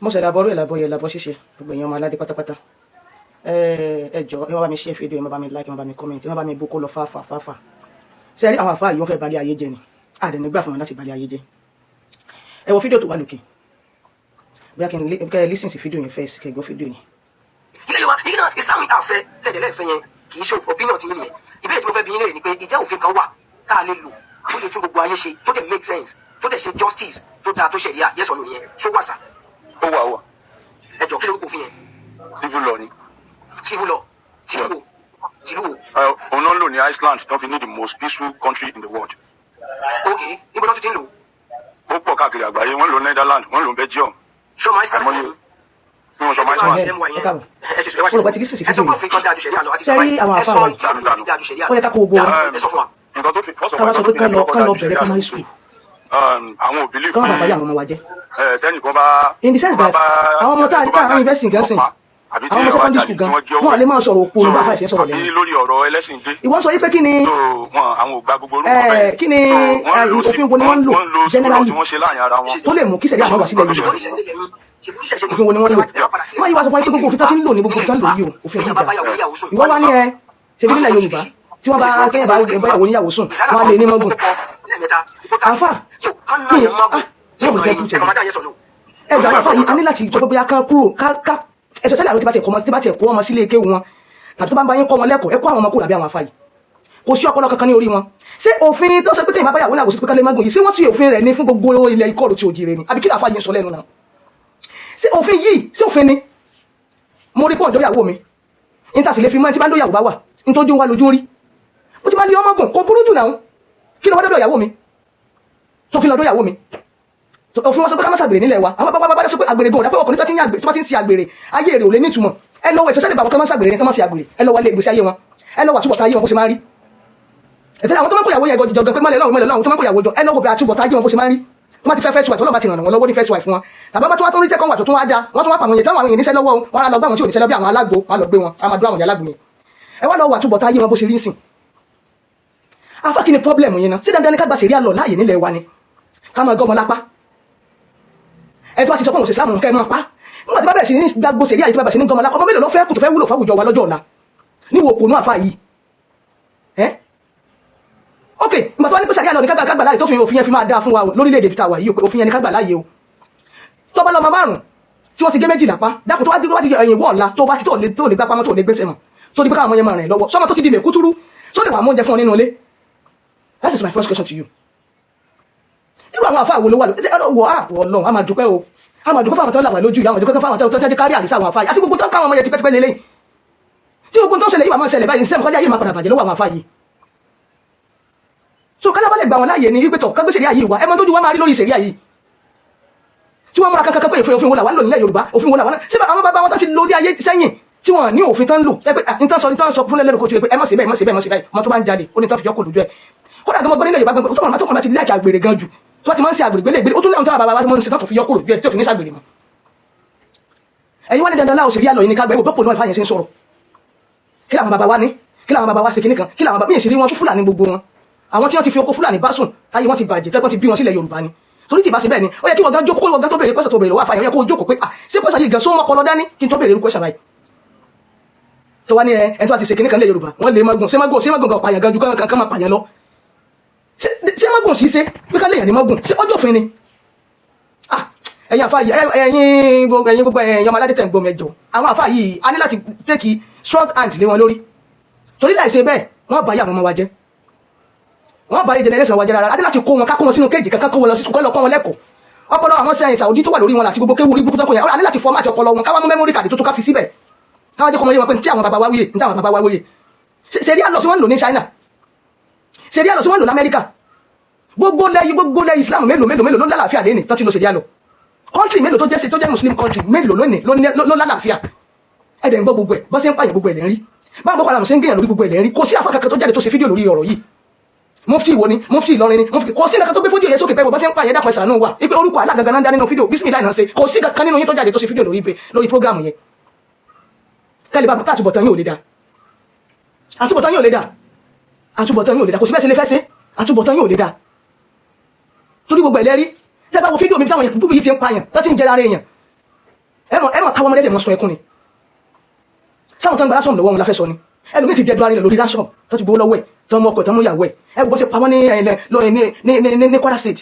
mo ṣẹ̀dá bọ́rọ̀ ìlàbọ̀ yẹ ìlàbọ̀ ṣíṣe gbogbo èèyàn ọmọ aládé pátápátá ẹ jọ̀ọ́ ẹ má bá mi share fídíò ẹ má bá mi like ẹ má bá mi comment ẹ má bá mi bó kó lọ fáfà ṣe rí àwọn àfáà yìí wọ́n fẹ́ balẹ̀ ayé jẹ́ ni àdẹ̀nígbà fún wọn láti balẹ̀ ayé jẹ́ ẹ wo fídíò tó wà lókè bí a kì í listen sí fídíò yẹn first kẹ́ gbọ́ fídíò yẹn. ilé yorùbá yìí náà islam àfẹ tẹ̀lẹ́lẹ́fẹ́ yẹn kì í ṣe opinion ti yín yẹn ìbéèrè tí mo fẹ́ bi yín léèrè ni pé ìjẹ́ òfin kan wà tá a lè lò tó lè tún gbogbo ayé ṣe tó dẹ̀ make sense tó dẹ̀ ṣe justice tó dáa tó ṣẹ̀ríà yes or no yẹn ṣó wà sá. ó wà. ẹ jọ kí ló kó fún yẹn. civil law ni. civil law tìlú wo. òun náà ń lò ní Iceland tó fi ní the most peaceful country in the world. ok níbo náà ti ń lò. ó pọ̀ káàkiri àgbáyé wọ́n ń lò Netherlands wọ́n ń lò Belgium. ṣọmọ Iceland bí wọ́n ṣọmọ Iceland. sẹ́rí àwọn àfáà wọ̀nyí ó yẹ ká kó gbogbo wọn nǹkan tó fi káwá sọ pé ká lọ bẹ̀rẹ̀ primary school àwọn òbí lè káwá bàbá yà àwọn ọmọ wa jẹ́. tẹ́nìkan bá. in the sense that àwọn ọmọ tá à ń invest in gẹ́sìn àwọn ọmọ secondary school gan wọn lè máa sọ̀rọ̀ òpó nígbà fàìsẹ̀ sọ̀rọ̀ lẹ́nu. àbí lórí ọ̀rọ̀ ẹlẹ́sìn dé. ìwọ sọ yí pé kí ni àwọn ò gba gbogbo orúkọ bẹ́ẹ̀. kí ni òfin wo ni wọ́n ń lò generally tó lè mú kí sẹ̀rí àwọn wà sílẹ̀ yìí òfin wo ni wọ́n ń lò wọ́n yí wá sọ fún yín pé gbogbo òfin tó ti ń lò ní gbogbo ìtàn lò yìí o òfin yìí dá ìwọ wá ní ẹ ṣebí nílẹ̀ Yorùbá tí wọ́n bá kẹ́yìn bá ìyàwó níyàwó sùn wọ́n á lè ní mọ́gùn àfà mi wọ́n mọ̀ fẹ́ kú tẹ̀lé ẹgbẹ́ àfà yìí a ní láti jọ pé bóyá ká kúrò ká ẹ̀sọ́ sẹ́lẹ̀ àwọn tí bá tiẹ̀ kó ọmọ sílé kéwu wọn tàbí tó bá ń bá yín kọ́ wọn lẹ́kọ̀ọ́ ẹ kó àwọn ọmọ kúrò àbí àwọn àfà yìí kò sí ọpọlọ kankan ní orí wọn ṣé òfin tó sọ pé tẹ̀yìn bá báyàwó láwòsí pé ká lè mọ́gùn yìí ṣé wọ́n tún òfin rẹ̀ ní fún gbogbo ilẹ̀ ìkọlù tí òjì rẹ̀ ni àbí kí làfà yẹn sọ lẹ́nu náà ṣé òfin yìí ṣé òfin ni mo rí pọ́ǹdọ́ ìyàwó mi níta sì lè fi mọ́ ẹni tí bá ń dóyàwó bá wà nítorí wà lójú rí ó ti máa lé ọmọgùn kò burú jù náà kí ló wá dọ́dọ̀ ìyàwó mi tó fi lọ́dọ̀ ìyàwó mi òfin wọn sọ pé ká má ṣàgbèrè nílẹ̀ wa àwọn bàbá sọ pé àgbèrè gan-an dápẹ́ ọkùnrin tó bá ti ń ṣe àgbèrè ayé èrè ò lè nítumọ̀ ẹ lọ́wọ́ ìṣẹ́ṣẹ́ ìbàbọ̀ tó máa ń ṣàgbèrè tó máa ń ṣe àgbèrè ẹ lọ́wọ́ ilé ìgbésí ayé wọn ẹ lọ́wọ́ àtúbọ̀tán ayé wọn bó ṣe máa ń rí ẹ̀tẹ́lẹ̀ àwọn tó máa ń kó ìyàwó yẹn jọjọ pé mọ́lẹ̀ lọ́wọ́ tó máa ń kó ìyàwó jọ ẹ lọ́wọ́ bí àtúbọ̀tán ayé wọn bó ṣe máa ń rí tó máa ti fẹ́ first wife ọlọ́ba ti ràn wọ́n lọ́wọ́ ní first wife wọn tàbí bá tó wá tó rí second wife tó wá dá wọ́n tó wá pàwọn yẹn táwọn àwọn èèyàn níṣẹ́ lọ́wọ́ wọn á lọ gbá àwọn tí ò níṣẹ́ lọ bí àwọn alágbo wọn á lọ gbé wọn á máa dúró àwọn yẹn alágbo yẹn ẹ wá lọ́wọ́ àtúbọ̀tán ayé wọn bó ṣe rí nsìn afa kí ni problem yẹn náà sí dandan ní ká gba sẹ̀ríà lọ láàyè nílẹ̀ wa ni ká máa gọ́mọ lápá ẹ tó bá ti sọ pé òun ṣe Islam kẹ́ ẹ máa pa nígbà tí bá bẹ̀rẹ̀ sí ní gbàgbó sẹ̀ríà yìí tó bá bẹ̀rẹ̀ sí ní gọ́mọ lápá ọmọ mélòó ló fẹ́ kù tó fẹ́ wúlò fáwùjọ wa lọ́jọ́ ọ̀la níwò òpònú àfa yìí ok ìgbà tó wá ní pé sẹ̀ríà lọ ní ká gbà láàyè tó fi òfin yẹn fi máa dáa fún wa lórílẹ̀-èdè tá a wà yìí òfin yẹn ní ká gbà láàyè o tó bá lọ́mọ márùn tí wọ́n ti gé méjì lápá dákun tó wá di ẹ̀yìn wọ́ ọ̀la tó bá ti tó lè gbá pamọ́ tó lè gbèsè mọ́ tó di pé káwọn ọmọ yẹn máa rìn lọ́wọ́ sọ́mọ tó ti di mèkútúrú sóde wà mọ́ oúnjẹ fún ọ nínú ilé. That is my first question to you. Irú àwọn àfáà wo ló wà Ọlọ́run a máa dúpẹ́ o a máa dúpẹ́ fáwọn tó là wà lójú ìyá àwọn dúpẹ́ fáwọn tó jẹ́ kárí àrísà àwọn àfáà yìí àti gbogbo tó káwọn ọmọ yẹn ti pẹ́tipẹ́ lélẹ́yìn tí gbogbo tó ń ṣẹlẹ̀ yìí wà máa ṣẹlẹ̀ báyìí sẹ́mu kọ́lé ayé máa padà bàjẹ́ lọ́wọ́ àwọn àfáà yìí. So kálábà lè gbà wọn láàyè ní wípé tọ̀ kágbé sẹ̀ríà yìí wá ẹ mọ tójú wa máa rí lórí sẹ̀ríà yìí tí wọ́n múra kankan pé òfin wo làwọn lò nílẹ̀ Yorùbá òfin wo làwọn náà síbẹ̀ àwọn bàbá wọn tó ti lórí ayé sẹ́yìn tí wọ́n ní òfin tán lò nítorí sọ fún lẹ́lẹ́rú kó tiẹ̀ pé ẹ má ṣe bẹ́ẹ̀ má ṣe bẹ́ẹ̀ má ṣe bẹ́ẹ̀ ọmọ tó bá ń jalè ó ní tó fi yọkọ̀ lójú ẹ̀ kódà gan ọgbọ́n nílẹ̀ Yorùbá gbọ́n tó kàn láti lẹ́ẹ̀kì àgbèrè gan jù tó ti máa ń ṣe àgbèrè gbélé ó tún lẹ́yìn tó bàbá wa ń ṣe tó fi yọkọ̀ lójú ẹ̀ tó fi ní ṣàgbèrè mọ́ ẹ̀yin wá ní dandan láò sẹ̀ríà lọ yìí ní kágbẹ́ ìwò náà ìfàyẹ̀ ṣe ń sọ̀rọ̀ kí làwọn bàbá wa ní kí làwọn bàbá wa ṣe kìnnìkan kí làwọn bàbá míì sì rí wọn fún Fúlàní gbogbo wọn àwọn tí wọ́n ti fi oko Fúlàní bá sùn táyé wọ́n ti bàjẹ́ tẹ́kọ́ ti bí wọn sílẹ̀ Yorùbá ni torí tí ìbá ṣe bẹ́ẹ̀ ni ó yẹ kí wọ́n gán jókòó wọ́n gán tó béèrè pẹ́sẹ̀ tó béèrè lọ́wọ́ àfàyàn yẹ kó jókòó pé ṣé pẹ́sẹ̀ yìí gan sọ́mọ́ ọpọlọ dání kí n tó béèrè irú pẹ́sẹ̀ báyìí tó wá ní ẹ tó àti ṣe kìnnìkan lẹ̀ Yorùbá wọ́n lè magun ṣé magun gan pààyàn gan ju kán máa pààyàn lọ ṣé magun sì ṣe pé ká léèyàn ní magun ṣé ọjọ́ òfin ni ẹ̀yin àfáà yìí ẹ̀yin gbogbo ẹ̀yin ọmọ aládé tẹ̀ ń gbọ́ mẹ́jọ àwọn àfáà yìí a ní láti tẹ́kì strong hand lé wọn lórí torí láì ṣe bẹ́ẹ̀ wọ́n bá yà àwọn ọmọ wa jẹ́ wọ́n bá yẹ generation wa jẹ́ rárá a ní láti kó wọn ká kó wọn sínú kéèjì kankan kó wọn lọ sí sùkọ́ lọ kọ́ wọn lẹ́kọ̀ọ́ ọpọlọ àwọn sẹ́yìn Saudi tó wà lórí wọn láti gbogbo kéwù rí burúkú tó kọ yẹn a ní láti fọmátì ọpọlọ wọn káwọn mẹ́mórì kàdé tó tó ká fi síbẹ̀ káwọn jẹ́ kọ́ wọn yé wọn pé ní tí àwọn bàbá wa wíyè ní tí àwọn bàbá wa wíyè sẹ̀ríà lọ sí wọn lò ní China sẹ̀ríà lọ sí wọn lò ní Amẹ́ríkà gbogbo lẹ Islam mélòó ló lálàáfíà lẹ́nì tó ti lo sẹ̀ríà lọ country mélòó tó jẹ́ Muslim country mélòó lónìí ló lálàáfíà ẹ̀dẹ̀ ń gbọ́ gbogbo ẹ̀ bọ́ sí ń pààyàn gbogbo ẹ̀ lẹ́rí bá gbọ́ padà ṣe ń gẹ̀yàn lórí gbogbo ẹ̀ lẹ́rí kò sí àfáà kankan tó jáde tó ṣe fídíò lórí ọ̀rọ̀ yìí mufti wo ni mufti Ìlọrin ni mufti kò sí nǹkan tó gbé fídíò yẹn sókè pẹ́ bọ́ sí ń pààyàn dàpọ̀ ìsànú wa ipe orúkọ alágangan náà dá nínú fídíò bísímìlá náà ṣe kò sí kankan nínú yín tó jáde tó ṣe fídíò lórí prógrámù yẹn kẹ́lẹ́ bá bàtà àtúbọ̀tán yóò lè dá àtúbọ̀tán yóò lè dá àtúbọ̀tán yóò lè dá kò sí bẹ́ẹ̀ ṣe lè fẹ́ ṣe àtúbọ̀tán yóò lè dá torí gbogbo ẹ̀ lẹ́rí tẹ́ bá wo fídíò mi táwọn yẹn gbogbo yìí ti ń pààyàn tó ti ń jẹra ara èèyàn ẹ mọ̀ káwọn ọmọdé dẹ̀ mọ̀ sọ ẹkún ni sáwọn tó ń gba rásọ̀mù lọ́wọ́ wọn la fẹ́ sọ ni ẹlòmíì ti dẹ̀dọ̀ arìnrìn lórí rásọ̀mù tó ti gbowó lọ́wọ́ ẹ̀ tó mọ ọkọ̀ tó mú ìyàwó ẹ̀ ẹ bọ́ sí pa wọ́n ní Kwara State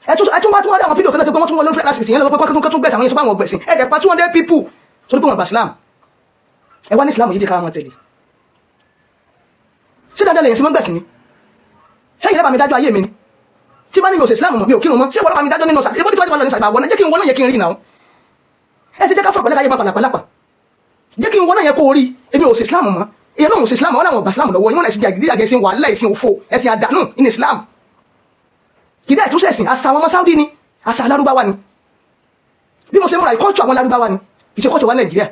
ẹ tún wá tí wọ́n rí àwọn fídíò kan náà tó gbọ́ wọ́n tún wọ́n lórí Kwara State yẹn lọ́wọ́ pé kọ́kọ́ tún gbẹ̀sẹ̀ àwọn yẹn sọ pé àwọn gbẹ̀sìn ẹ̀ dẹ̀ pa 200 people tó ní pé wọ́n bá Islam ẹ wá ní Islam yìí dé ká wọn tẹ̀lé ṣé dáadáa lẹ́yìn sí mọ́ gbẹ̀sìn ni sẹ́yìn lẹ́bàá mi dájọ́ ayé mi ni tí bá ní mi ò ṣe Islam mọ̀ mi ò kírun mọ́ ṣé wọ́n lọ́pàá mi dájọ́ nínú sàdé ebó tí wọ́n ti wọ́n lọ ní sàdé àwọn jẹ́ kí n wọ́n náà yẹ kí n rí náà ẹ ti jẹ́ ká fọ̀ pẹ̀lẹ́ ká yẹ máa pàlàpàlàpà jẹ́ kí n wọ́n náà yẹ kó rí èmi ò ṣe Islam mọ́ èyí náà ò ṣe Islam wọn làwọn ọgbà Islam lọ́wọ́ ìwọ̀n ẹ̀sìn jàgídí àgẹ̀sìn wàhálà ẹ̀sìn òfò ẹ̀sìn àdánù in Islam kì í dá ìtúnṣe ẹ̀sìn àṣà àwọn ọmọ Saudi ni àṣà alárúbáwá ni bí mo ṣe múra ìkọ́jú àwọn alárúbáwá ni kì í ṣe kọ́jú wa Nàìjíríà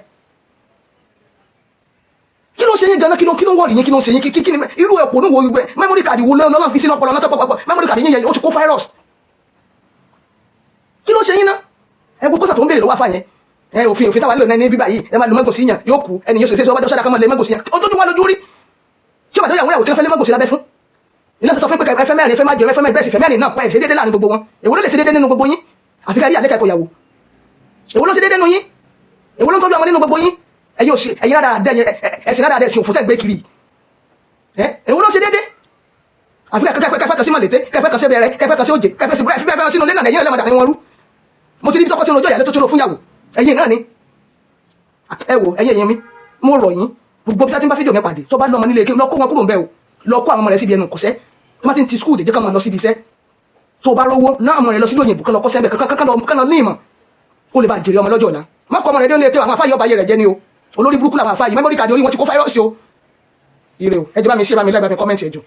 kí ló ń ṣe yín ganan kí ló ń wọ́ọ̀rì yín kí ló ń ṣe yín kí ni irú ẹ̀pọ̀ ní wo ìgbẹ́ memory card wo lọ́nà fi sínú ọpọlọ náà tọ́pọ̀ memory card yín yẹn ó ti kó virus kí ló ń ṣe yín ná ẹ gbogbo sàtò ń béèrè lọ́wọ́ àfàyẹn ẹ òfin táwa nílò ní bíbá yìí ẹ máa lo mẹ́gò sí yàn yóò kú ẹni yóò ṣe ọba jọ́sọ́dá kan máa lè mẹ́gò sí yàn ó tójú wá lójú rí tí ó bá dọ́yàwó ìyàwó tí wọ́n fẹ́ lé mẹ́gò sí lábẹ́ fún ilé sọ fún pé ẹfẹ́ mẹ́rin ẹfẹ́ máa jẹ ẹfẹ́ mẹ́rin bẹ́ẹ̀ sì fẹ́ mẹ́rin náà pa ẹ̀ ṣe déédéé láàrin gbogbo wọn èwo ló lè ṣe déédéé nínú gbogbo yín àfi ká rí àlékà ẹ̀kọ́ ìyàwó èwo ló ṣe déédéé nínú yín èwo ló ń tọ́jú ọmọ nínú gbogbo yín ẹ̀yin ẹ̀sìn rárá ẹ̀sìn òfò tẹ́ gbé kiri èwo ló ṣe déédéé àfi kẹfẹ́ kan sí mọ̀lẹ́tẹ́ kẹfẹ́ kan sí bẹ̀rẹ̀ kẹfẹ́ kan sí òjè kẹfẹ́ kan sínú lẹ́nà ẹ̀yin ẹlẹ́mọ̀dà ni wọ́n rú mo ti rí tọ́kọ́ sínú ọjọ́ ìyàlẹ́ tó tún lọ fún yàwó ẹ̀yin náà ni ẹ wò ẹ̀yin ẹ̀yin mi mo rọ̀ yín gbogbo bí tá ti ń bá fídíò mi pàdé tó bá lọ́mọ nílé kí lọ kó wọn kúrò ń bẹ́ o lọ kó àwọn ọmọ rẹ̀ síbi ẹnu kọ̀sẹ́ tó má ti ń ti skúù dèjẹ́ kan máa lọ síbi iṣẹ́ tó bá rówó náà ọmọ rẹ̀ lọ sílò òyìnbó kan lọ kọ́ sẹ́bẹ̀ kan lọ ní ìmọ̀ kó lè bá jèrè ọmọ lọ́jọ́ ọ̀la má kọ́ ọmọ rẹ̀ dé ó lè pé àwọn afáyọ́ bá yẹ rẹ̀ jẹ́ ni o olórí burúkú làwọn afáyí mẹ́mórì kàdé orí wọn ti kó fáírọ́ọ̀sì o ire o ẹ jẹ́ bá mi ṣe bá mi láì bá mi kọ́mẹ́ǹtì ẹ̀jọ̀